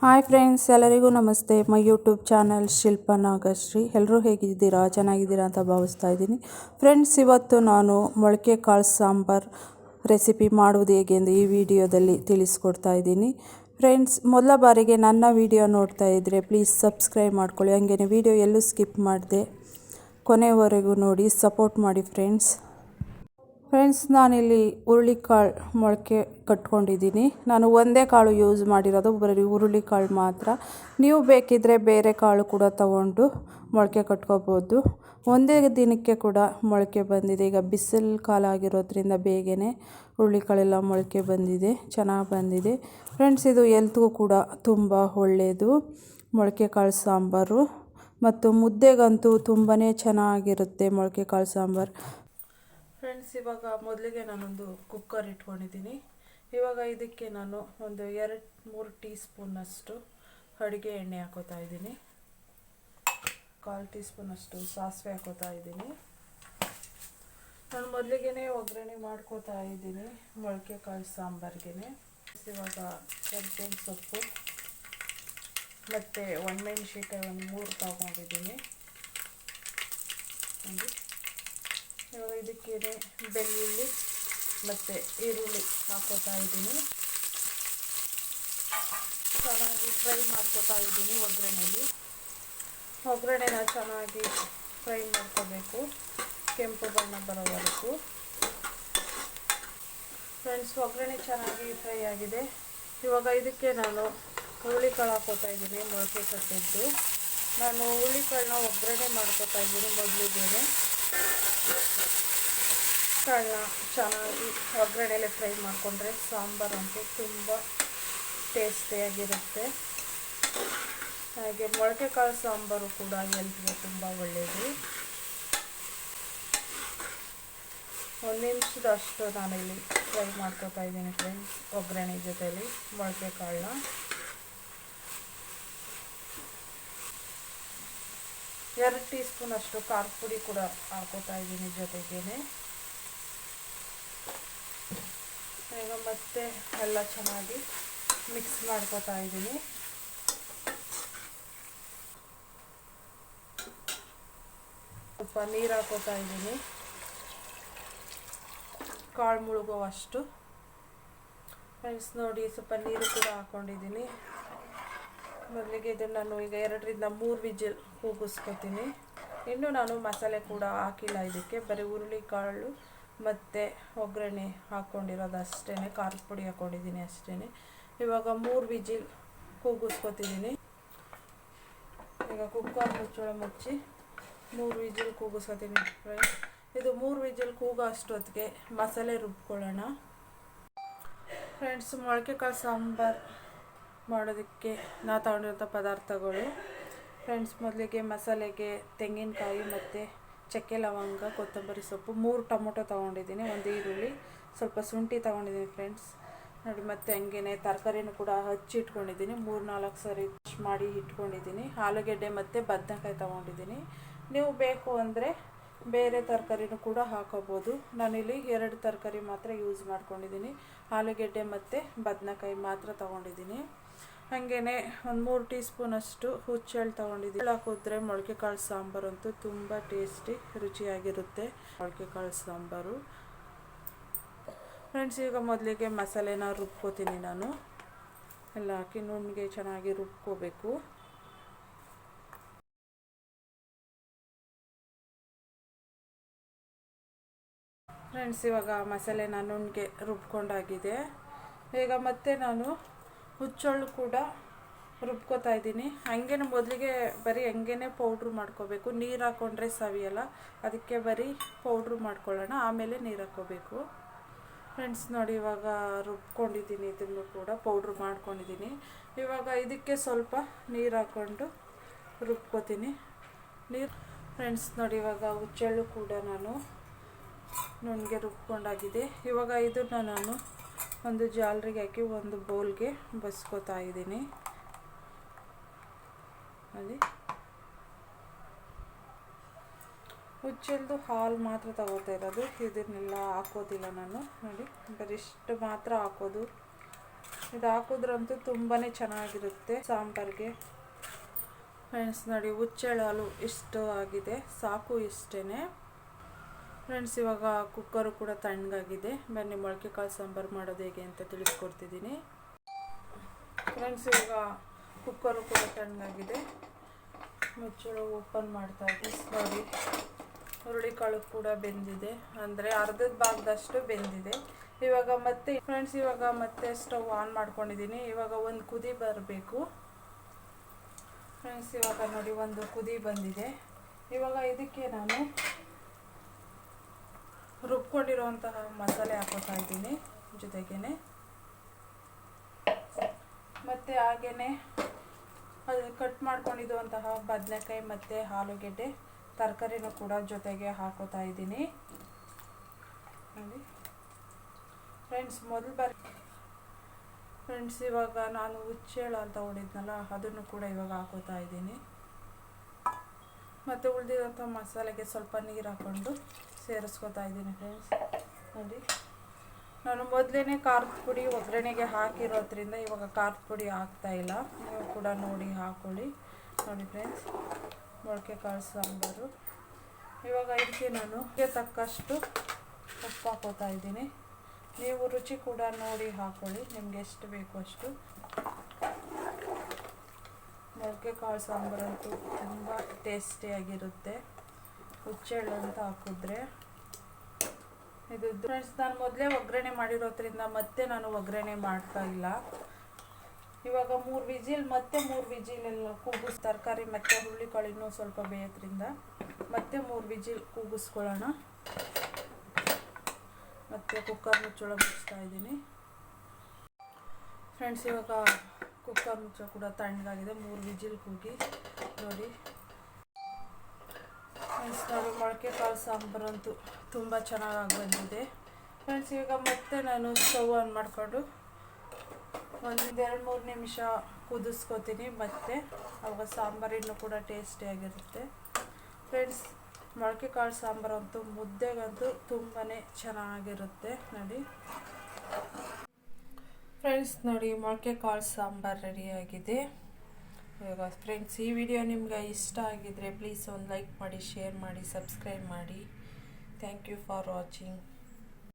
Hi friends, ಎಲ್ಲರಿಗೂ ನಮಸ್ತೆ. My YouTube channel ಶಿಲ್ಪ ನಾಗಶ್ರೀ. ಎಲ್ಲರೂ ಹೇಗಿದ್ದೀರಾ? ಚೆನ್ನಾಗಿದ್ದೀರಾ ಅಂತ ಭಾವಿಸ್ತಾ ಇದ್ದೀನಿ. ಫ್ರೆಂಡ್ಸ್, ಇವತ್ತು ನಾನು ಮೊಳಕೆ ಕಾಳು ಸಾಂಬಾರು ರೆಸಿಪಿ ಮಾಡುವುದು ಹೇಗೆ ಎಂದು ಈ ವಿಡಿಯೋದಲ್ಲಿ ತಿಳಿಸ್ಕೊಡ್ತಾ ಇದ್ದೀನಿ. ಫ್ರೆಂಡ್ಸ್, ಮೊದಲ ಬಾರಿಗೆ ನನ್ನ ವಿಡಿಯೋ ನೋಡ್ತಾ ಇದ್ದರೆ ಪ್ಲೀಸ್ ಸಬ್ಸ್ಕ್ರೈಬ್ ಮಾಡ್ಕೊಳ್ಳಿ. ಹಾಗೆಯೇ ವಿಡಿಯೋ ಎಲ್ಲೂ ಸ್ಕಿಪ್ ಮಾಡದೆ ಕೊನೆವರೆಗೂ ನೋಡಿ ಸಪೋರ್ಟ್ ಮಾಡಿ ಫ್ರೆಂಡ್ಸ್. ನಾನಿಲ್ಲಿ ಹುರುಳಿಕಾಳು ಮೊಳಕೆ ಕಟ್ಕೊಂಡಿದ್ದೀನಿ. ನಾನು ಒಂದೇ ಕಾಳು ಯೂಸ್ ಮಾಡಿರೋದು, ಬರೀ ಹುರುಳಿಕಾಳು ಮಾತ್ರ. ನೀವು ಬೇಕಿದ್ದರೆ ಬೇರೆ ಕಾಳು ಕೂಡ ತಗೊಂಡು ಮೊಳಕೆ ಕಟ್ಕೋಬೋದು. ಒಂದೇ ದಿನಕ್ಕೆ ಕೂಡ ಮೊಳಕೆ ಬಂದಿದೆ. ಈಗ ಬಿಸಿಲು ಕಾಲ ಆಗಿರೋದ್ರಿಂದ ಬೇಗನೆ ಹುರುಳಿಕಾಳೆಲ್ಲ ಮೊಳಕೆ ಬಂದಿದೆ, ಚೆನ್ನಾಗಿ ಬಂದಿದೆ. ಫ್ರೆಂಡ್ಸ್, ಇದು ಎಲ್ತ್ಗೂ ಕೂಡ ತುಂಬ ಒಳ್ಳೆಯದು ಮೊಳಕೆ ಕಾಳು ಸಾಂಬಾರು. ಮತ್ತು ಮುದ್ದೆಗಂತೂ ತುಂಬಾ ಚೆನ್ನಾಗಿರುತ್ತೆ ಮೊಳಕೆ ಕಾಳು ಸಾಂಬಾರು. ಫ್ರೆಂಡ್ಸ್, ಇವಾಗ ಮೊದಲಿಗೆ ನಾನೊಂದು ಕುಕ್ಕರ್ ಇಟ್ಕೊಂಡಿದ್ದೀನಿ. ಇವಾಗ ಇದಕ್ಕೆ ನಾನು ಒಂದು 2-3 ಟೀ ಸ್ಪೂನಷ್ಟು ಅಡುಗೆ ಎಣ್ಣೆ ಹಾಕೋತಾ ಇದ್ದೀನಿ. 1/4 ಟೀ ಸ್ಪೂನಷ್ಟು ಸಾಸಿವೆ ಹಾಕೋತಾ ಇದ್ದೀನಿ. ನಾನು ಮೊದಲಿಗೆ ಒಗ್ಗರಣೆ ಮಾಡ್ಕೋತಾ ಇದ್ದೀನಿ ಮೊಳಕೆ ಕಾಳು ಸಾಂಬಾರಿಗೆ. ಇವಾಗ ಕರಿಬೇವಿನ ಸೊಪ್ಪು ಮತ್ತು ಒಣಮೆಣಸಿನ್ಕಾಯಿ ಒಂದು 3 ತಗೊಂಡಿದ್ದೀನಿ. ಇವಾಗ ಇದಕ್ಕೆ ಬೆಳ್ಳುಳ್ಳಿ ಮತ್ತು ಈರುಳ್ಳಿ ಹಾಕೋತಾ ಇದ್ದೀನಿ. ಚೆನ್ನಾಗಿ ಫ್ರೈ ಮಾಡ್ಕೋತಾ ಇದ್ದೀನಿ ಒಗ್ಗರಣೆನ ಚೆನ್ನಾಗಿ ಫ್ರೈ ಮಾಡ್ಕೋಬೇಕು, ಕೆಂಪು ಬಣ್ಣ ಬರೋವರೆಗೂ. ಫ್ರೆಂಡ್ಸ್, ಒಗ್ಗರಣೆ ಚೆನ್ನಾಗಿ ಫ್ರೈ ಆಗಿದೆ. ಇವಾಗ ಇದಕ್ಕೆ ನಾನು ಹುರುಳಿಕಾಳು ಹಾಕೋತಾ ಇದ್ದೀನಿ, ಮೊಳಕೆ ಕಟ್ಟಿದ್ದು. ನಾನು ಹುರುಳಿಕಾಳನ್ನ ಒಗ್ಗರಣೆ ಮಾಡ್ಕೋತಾ ಇದ್ದೀನಿ ಮೊದಲಿಗೆ. ಕಾಳನ್ನ ಚೆನ್ನಾಗಿ ಒಗ್ಗರಣೆಲೆ ಫ್ರೈ ಮಾಡಿಕೊಂಡ್ರೆ ಸಾಂಬಾರು ಅಂತೂ ತುಂಬ ಟೇಸ್ಟಿಯಾಗಿರುತ್ತೆ. ಹಾಗೆ ಮೊಳಕೆ ಕಾಳು ಸಾಂಬಾರು ಕೂಡ ಹೆಲ್ತ್ಗೆ ತುಂಬ ಒಳ್ಳೆಯದು. 1 ನಿಮಿಷದಷ್ಟು ನಾನಿಲ್ಲಿ ಫ್ರೈ ಮಾಡ್ಕೋತಾ ಇದ್ದೀನಿ ಫ್ರೆಂಡ್ಸ್, ಒಗ್ಗರಣೆ ಜೊತೆಲಿ ಮೊಳಕೆ ಕಾಳನ್ನ. 2 ಟೀ ಸ್ಪೂನಷ್ಟು ಖಾರದ ಪುಡಿ ಕೂಡ ಹಾಕೋತಾ ಇದ್ದೀನಿ ಜೊತೆಗೇನೆ. ಈಗ ಮತ್ತೆ ಎಲ್ಲ ಚೆನ್ನಾಗಿ ಮಿಕ್ಸ್ ಮಾಡ್ಕೋತಾ ಇದ್ದೀನಿ. ಸ್ವಲ್ಪ ನೀರು ಹಾಕೋತಾ ಇದ್ದೀನಿ, ಕಾಳು ಮುಳುಗುವಷ್ಟು. ಫ್ರೆಂಡ್ಸ್ ನೋಡಿ, ಸ್ವಲ್ಪ ನೀರು ಕೂಡ ಹಾಕ್ಕೊಂಡಿದ್ದೀನಿ. ಮೊದಲಿಗೆ ಇದನ್ನು ನಾನು ಈಗ 2-3 ವಿಜಿಲ್ ಕೂಗಿಸ್ಕೊತೀನಿ. ಇನ್ನು ನಾನು ಮಸಾಲೆ ಕೂಡ ಹಾಕಿಲ್ಲ ಇದಕ್ಕೆ, ಬರೀ ಹುರುಳಿಕಾಳು ಮತ್ತು ಒಗ್ಗರಣೆ ಹಾಕ್ಕೊಂಡಿರೋದು ಅಷ್ಟೇ, ಖಾರದ ಪುಡಿ ಹಾಕ್ಕೊಂಡಿದ್ದೀನಿ ಅಷ್ಟೇ. ಇವಾಗ 3 ವಿಜಿಲ್ ಕೂಗಿಸ್ಕೊತಿದ್ದೀನಿ. ಈಗ ಕುಕ್ಕರ್ ಮುಚ್ಚಳ ಮುಚ್ಚಿ 3 ವಿಜಿಲ್ ಕೂಗಿಸ್ಕೊತೀನಿ ಫ್ರೆಂಡ್ಸ್. ಇದು 3 ವಿಜಿಲ್ ಕೂಗೋ ಅಷ್ಟೊತ್ತಿಗೆ ಮಸಾಲೆ ರುಬ್ಕೊಳ್ಳೋಣ. ಫ್ರೆಂಡ್ಸ್, ಮೊಳಕೆ ಕಾಳು ಸಾಂಬಾರು ಮಾಡೋದಕ್ಕೆ ನಾ ತಗೊಂಡಿರೋಂಥ ಪದಾರ್ಥಗಳು. ಫ್ರೆಂಡ್ಸ್, ಮೊದಲಿಗೆ ಮಸಾಲೆಗೆ ತೆಂಗಿನಕಾಯಿ ಮತ್ತು ಚಕ್ಕೆ, ಲವಂಗ, ಕೊತ್ತಂಬರಿ ಸೊಪ್ಪು, 3 ಟೊಮೊಟೊ ತೊಗೊಂಡಿದ್ದೀನಿ, 1 ಈರುಳ್ಳಿ, ಸ್ವಲ್ಪ ಶುಂಠಿ ತೊಗೊಂಡಿದ್ದೀನಿ ಫ್ರೆಂಡ್ಸ್ ನೋಡಿ. ಮತ್ತು ಹಂಗೇ ತರಕಾರಿನೂ ಕೂಡ ಹಚ್ಚಿಟ್ಕೊಂಡಿದ್ದೀನಿ, 3-4 ಸರಿ ಮಾಡಿ ಇಟ್ಕೊಂಡಿದ್ದೀನಿ. ಆಲೂಗೆಡ್ಡೆ ಮತ್ತು ಬದನೆಕಾಯಿ ತೊಗೊಂಡಿದ್ದೀನಿ. ನೀವು ಬೇಕು ಅಂದರೆ ಬೇರೆ ತರಕಾರಿನೂ ಕೂಡ ಹಾಕೋಬೋದು. ನಾನಿಲ್ಲಿ 2 ತರಕಾರಿ ಮಾತ್ರ ಯೂಸ್ ಮಾಡ್ಕೊಂಡಿದ್ದೀನಿ, ಆಲೂಗೆಡ್ಡೆ ಮತ್ತು ಬದನೆಕಾಯಿ ಮಾತ್ರ ತೊಗೊಂಡಿದ್ದೀನಿ. ಹಾಗೆಯೇ ಒಂದು 3 ಟೀ ಸ್ಪೂನಷ್ಟು ಹುಚ್ಚೆಳ್ಳು ತೊಗೊಂಡಿದ್ದೀನಿ. ಹಾಕಿದ್ರೆ ಮೊಳಕೆ ಕಾಳು ಸಾಂಬಾರು ಅಂತೂ ತುಂಬ ಟೇಸ್ಟಿ ರುಚಿಯಾಗಿರುತ್ತೆ ಮೊಳಕೆ ಕಾಳು ಸಾಂಬಾರು. ಫ್ರೆಂಡ್ಸ್, ಈಗ ಮೊದಲಿಗೆ ಮಸಾಲೆನ ರುಬ್ಕೋತೀನಿ ನಾನು. ಎಲ್ಲ ಹಾಕಿ ನುಣ್ಣಗೆ ಚೆನ್ನಾಗಿ ರುಬ್ಕೋಬೇಕು. ಫ್ರೆಂಡ್ಸ್, ಇವಾಗ ಮಸಾಲೆನ ನುಣ್ಣಗೆ ರುಬ್ಕೊಂಡಾಗಿದೆ. ಈಗ ಮತ್ತೆ ನಾನು ಹುಚ್ಚೆಳ್ಳು ಕೂಡ ರುಬ್ಕೋತಾ ಇದ್ದೀನಿ. ಹಂಗೇನೆ ಮೊದಲಿಗೆ ಬರೀ ಹಂಗೇ ಪೌಡ್ರು ಮಾಡ್ಕೋಬೇಕು, ನೀರು ಹಾಕ್ಕೊಂಡ್ರೆ ಸವಿಯಲ್ಲ. ಅದಕ್ಕೆ ಬರೀ ಪೌಡ್ರು ಮಾಡ್ಕೊಳ್ಳೋಣ, ಆಮೇಲೆ ನೀರು ಹಾಕ್ಕೋಬೇಕು. ಫ್ರೆಂಡ್ಸ್ ನೋಡಿ, ಇವಾಗ ರುಬ್ಕೊಂಡಿದ್ದೀನಿ, ಇದನ್ನು ಕೂಡ ಪೌಡ್ರು ಮಾಡ್ಕೊಂಡಿದ್ದೀನಿ. ಇವಾಗ ಇದಕ್ಕೆ ಸ್ವಲ್ಪ ನೀರು ಹಾಕ್ಕೊಂಡು ರುಬ್ಕೋತೀನಿ. ಫ್ರೆಂಡ್ಸ್ ನೋಡಿ, ಇವಾಗ ಹುಚ್ಚೆಳ್ಳು ಕೂಡ ನಾನು ನುಣ್ಣಗೆ ರುಬ್ಕೊಂಡಾಗಿದೆ. ಇವಾಗ ಇದನ್ನು ನಾನು ಒಂದು ಜಾಲರಿಗೆ ಹಾಕಿ ಒಂದು ಬೌಲ್ಗೆ ಬಸ್ಕೋತಾ ಇದ್ದೀನಿ. ಅಲ್ಲಿ ಹುಚ್ಚೆಳ್ದು ಹಾಲು ಮಾತ್ರ ತಗೋತಾ ಇರೋದು, ಇದನ್ನೆಲ್ಲ ಹಾಕೋದಿಲ್ಲ ನಾನು. ನೋಡಿ, ಬರಿಷ್ಟು ಮಾತ್ರ ಹಾಕೋದು. ಇದು ಹಾಕಿದ್ರಂತೂ ತುಂಬಾ ಚೆನ್ನಾಗಿರುತ್ತೆ ಸಾಂಬಾರಿಗೆ. ಫ್ರೆಂಡ್ಸ್ ನೋಡಿ, ಹುಚ್ಚೆಳಲು ಇಷ್ಟು ಆಗಿದೆ, ಸಾಕು ಇಷ್ಟೇ ಫ್ರೆಂಡ್ಸ್. ಇವಾಗ ಕುಕ್ಕರು ಕೂಡ ತಣ್ಣಗಾಗಿದೆ. ಬನ್ನಿ ಮೊಳಕೆ ಕಾಳು ಸಾಂಬಾರು ಮಾಡೋದು ಹೇಗೆ ಅಂತ ತಿಳಿಸ್ಕೊಡ್ತಿದ್ದೀನಿ ಫ್ರೆಂಡ್ಸ್. ಇವಾಗ ಕುಕ್ಕರು ಕೂಡ ತಣ್ಣಗಾಗಿದೆ. ಮುಚ್ಚಳ ಓಪನ್ ಮಾಡ್ತಾ ಇದ್ದೀನಿ. ನೋಡಿ, ಹುರುಳಿಕಾಳು ಕೂಡ ಬೆಂದಿದೆ, ಅಂದರೆ ಅರ್ಧದ ಭಾಗದಷ್ಟು ಬೆಂದಿದೆ. ಇವಾಗ ಮತ್ತೆ ಫ್ರೆಂಡ್ಸ್, ಇವಾಗ ಮತ್ತೆ ಸ್ಟವ್ ಆನ್ ಮಾಡ್ಕೊಂಡಿದ್ದೀನಿ. ಇವಾಗ ಒಂದು ಕುದಿ ಬರಬೇಕು ಫ್ರೆಂಡ್ಸ್. ಇವಾಗ ನೋಡಿ, ಒಂದು ಕುದಿ ಬಂದಿದೆ. ಇವಾಗ ಇದಕ್ಕೆ ನಾನು ರುಬ್ಕೊಂಡಿರುವಂತಹ ಮಸಾಲೆ ಹಾಕೋತಾ ಇದ್ದೀನಿ ಜೊತೆಗೇನೆ. ಮತ್ತು ಹಾಗೆಯೇ ಅದು ಕಟ್ ಮಾಡ್ಕೊಂಡಿರುವಂತಹ ಬದನೆಕಾಯಿ ಮತ್ತು ಆಲೂಗೆಡ್ಡೆ ತರಕಾರಿನೂ ಕೂಡ ಜೊತೆಗೆ ಹಾಕೋತಾ ಇದ್ದೀನಿ ನೋಡಿ ಫ್ರೆಂಡ್ಸ್. ಫ್ರೆಂಡ್ಸ್, ಇವಾಗ ನಾನು ಹುಚ್ಚೇಳು ಅಂತ ಹೊಡಿದ್ನಲ್ಲ, ಅದನ್ನು ಕೂಡ ಇವಾಗ ಹಾಕೋತಾ ಇದ್ದೀನಿ. ಮತ್ತು ಉಳಿದಿರೋಂಥ ಮಸಾಲೆಗೆ ಸ್ವಲ್ಪ ನೀರು ಹಾಕ್ಕೊಂಡು ಸೇರಿಸ್ಕೊತಾ ಇದ್ದೀನಿ ಫ್ರೆಂಡ್ಸ್. ನೋಡಿ, ನಾನು ಮೊದಲೇ ಖಾರದ ಪುಡಿ ಒಗ್ಗರಣೆಗೆ ಹಾಕಿರೋದ್ರಿಂದ ಇವಾಗ ಖಾರದ ಪುಡಿ ಹಾಕ್ತಾಯಿಲ್ಲ. ನೀವು ಕೂಡ ನೋಡಿ ಹಾಕ್ಕೊಳ್ಳಿ. ನೋಡಿ ಫ್ರೆಂಡ್ಸ್, ಮೊಳಕೆ ಕಾಳು ಸಾಂಬಾರು. ಇವಾಗ ಇದಕ್ಕೆ ನಾನು ತಕ್ಕಷ್ಟು ಉಪ್ಪು ಹಾಕೋತಾ ಇದ್ದೀನಿ. ನೀವು ರುಚಿ ಕೂಡ ನೋಡಿ ಹಾಕ್ಕೊಳ್ಳಿ, ನಿಮಗೆ ಎಷ್ಟು ಬೇಕು ಅಷ್ಟು. ಮೊಳಕೆ ಕಾಳು ಸಾಂಬಾರಂತೂ ತುಂಬ ಟೇಸ್ಟಿಯಾಗಿರುತ್ತೆ ಹುಚ್ಚೆಳ್ಳು ಅಂತ ಹಾಕಿದ್ರೆ. ಇದು ಫ್ರೆಂಡ್ಸ್, ನಾನು ಮೊದಲೇ ಒಗ್ಗರಣೆ ಮಾಡಿರೋದ್ರಿಂದ ಮತ್ತೆ ನಾನು ಒಗ್ಗರಣೆ ಮಾಡ್ತಾ ಇಲ್ಲ. ಇವಾಗ 3 ವಿಜಿಲ್ ಮತ್ತೆ 3 ವಿಜಿಲೆಲ್ಲ ಕೂಗಿಸ್, ತರಕಾರಿ ಮತ್ತು ಹುರುಳಿಕಾಳು ಇನ್ನೂ ಸ್ವಲ್ಪ ಬೇಯೋದ್ರಿಂದ ಮತ್ತೆ 3 ವಿಜಿಲ್ ಕೂಗಿಸ್ಕೊಳ್ಳೋಣ. ಮತ್ತು ಕುಕ್ಕರ್ ಮುಚ್ಚಳ ಮುಚ್ತಾ ಇದ್ದೀನಿ ಫ್ರೆಂಡ್ಸ್. ಇವಾಗ ಕುಕ್ಕರ್ ಮುಚ್ಚಳ ಕೂಡ ತಣ್ಣಗಾಗಿದೆ. 3 ವಿಜಿಲ್ ಕೂಗಿ ನೋಡಿ ಫ್ರೆಂಡ್ಸ್. ನೋಡಿ, ಮೊಳಕೆ ಕಾಳು ಸಾಂಬಾರಂತೂ ತುಂಬ ಚೆನ್ನಾಗಿ ಬಂದಿದೆ ಫ್ರೆಂಡ್ಸ್. ಇವಾಗ ಮತ್ತೆ ನಾನು ಸ್ಟವ್ ಆನ್ ಮಾಡಿಕೊಂಡು ಒಂದು 2-3 ನಿಮಿಷ ಕುದಿಸ್ಕೊತೀನಿ. ಮತ್ತು ಅವಾಗ ಸಾಂಬಾರಿನೂ ಕೂಡ ಟೇಸ್ಟಿಯಾಗಿರುತ್ತೆ ಫ್ರೆಂಡ್ಸ್. ಮೊಳಕೆ ಕಾಳು ಸಾಂಬಾರಂತೂ ಮುದ್ದೆಗಂತೂ ತುಂಬಾ ಚೆನ್ನಾಗಿರುತ್ತೆ ನೋಡಿ ಫ್ರೆಂಡ್ಸ್. ನೋಡಿ, ಮೊಳಕೆ ಕಾಳು ಸಾಂಬಾರು ರೆಡಿಯಾಗಿದೆ ಇವಾಗ ಫ್ರೆಂಡ್ಸ್. ಈ ವಿಡಿಯೋ ನಿಮ್ಗೆ ಇಷ್ಟ ಆಗಿದ್ರೆ ಪ್ಲೀಸ್ ಒಂದು ಲೈಕ್ ಮಾಡಿ, ಶೇರ್ ಮಾಡಿ, ಸಬ್ಸ್ಕ್ರೈಬ್ ಮಾಡಿ. Thank you for watching.